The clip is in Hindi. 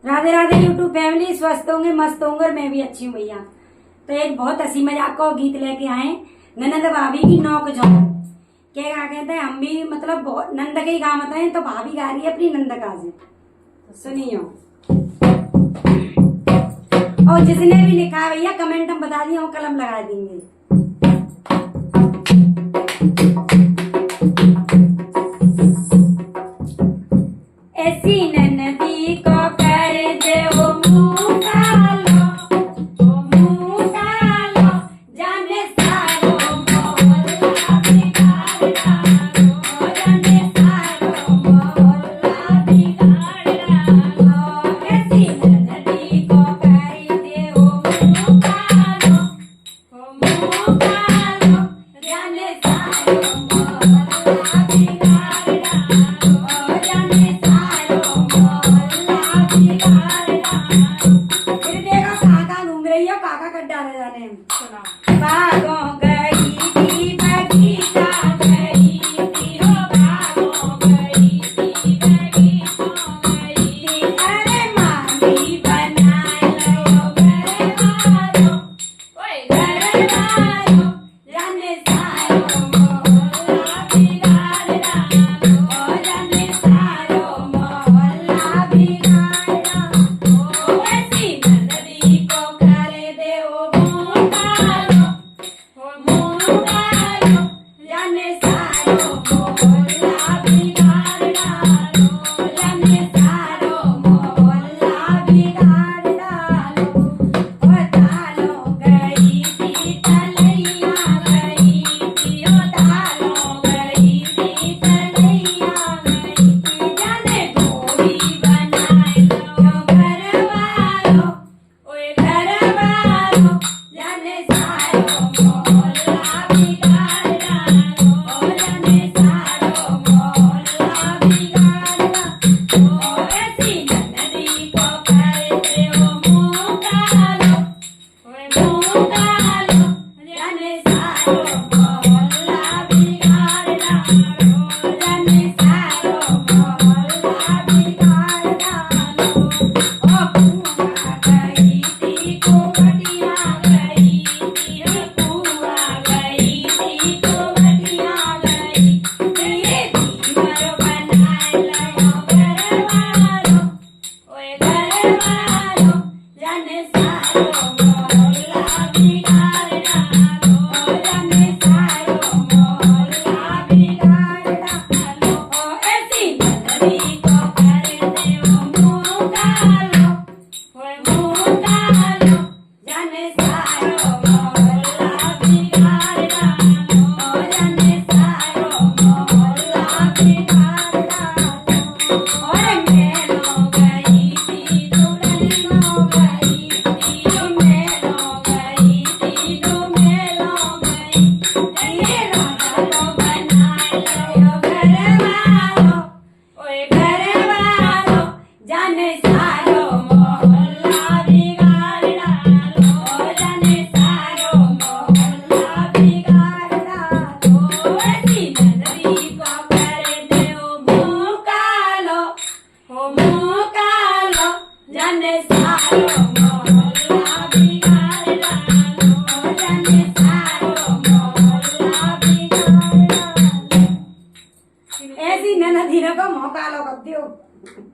राधे राधे यूट्यूब फैमिली, स्वस्थ होंगे, मस्त होंगे और मैं भी अच्छी हूँ भैया। तो एक बहुत हंसी मजाक का गीत लेके आए ननद भाभी की नौक झोंक। क्या कहते हैं, हम भी मतलब बहुत नंद के ही गावत हैं, तो भाभी गा रही है अपनी नंद का से। सुनियो। और जिसने भी लिखा है भैया कमेंट हम बता दिए, वो कलम लगा देंगे। ऐसी ननदी को कर दे वो मुँह कालो, वो मुँह कालो, जाने सारो मोहल्ला बिगाड़ डालो, जाने सारो मोहल्ला बिगाड़ डालो। ऐसी ननदी को कर दे वो मुँह कालो, वो मुँह कालो, जाने सारो मोहल्ला बिगाड़ डालो, जाने फिर देखो काका घूम रही हो, काका कट डाले जाने। भागो गई थी बगीचा गई थी, हो भागो गई थी बगीचा गई थी, अरे मामी बनाए लो घर वालो, ओए घर वालो, जाने सारो मोहल्ला बिगाड़ डालो, जाने सारो मोहल्ला बिगाड़ डालो। ऐसी ननदी को कर दे वो मुँह कालो, वो मुँह कालो, जाने सारो मोहल्ला बिगाड़ डालो, जाने सारो मोहल्ला बिगाड़ डालो। ओ तालो गई थी तलैया गई थी, ओ तालो गई थी तलैया गई थी, जाने गोरी बनाए लो घर वालो, ओए घर वालो, जाने सारो मोहल्ला बिगाड़ डालो, जाने सारो मोहल्ला बिगाड़ डालो। ऐसी ननदी को कर दे वो मुँह कालो, ओए मुँह कालो, जाने सारो मोहल्ला बिगाड़ डालो, जाने सारो मोहल्ला बिगाड़ डालो। ओ कुआ गई थी कुवटिया गई थी, ओ कुआ गई थी कुवटिया गई थी, ये दीवार बनाए लो घर वालो, ओए घर वालो, जाने सारो मोहल्ला बिगाड़ डालो, जाने सारो मोहल्ला बिगाड़ डालो। ओ ऐसी ननदी को कर दे वो मुँह कालो, ओए मुँह कालो, जाने सारो मोहल्ला बिगाड़ डालो, जाने सारो मोहल्ला बिगाड़ डालो। और मैलो गई थी दुल्हनो गई थी, मैलो गई थी मैलो गई, ये राजा बनाए लो घर वालो, ओए घर वालो, जाने सारो मोहल्ला बिगाड़ डालो, जाने सारो मोहल्ला बिगाड़ डालो। ऐसी ननदी को कर दे वो मुँह कालो, वो मुँह कालो, जाने सारो मोहल्ला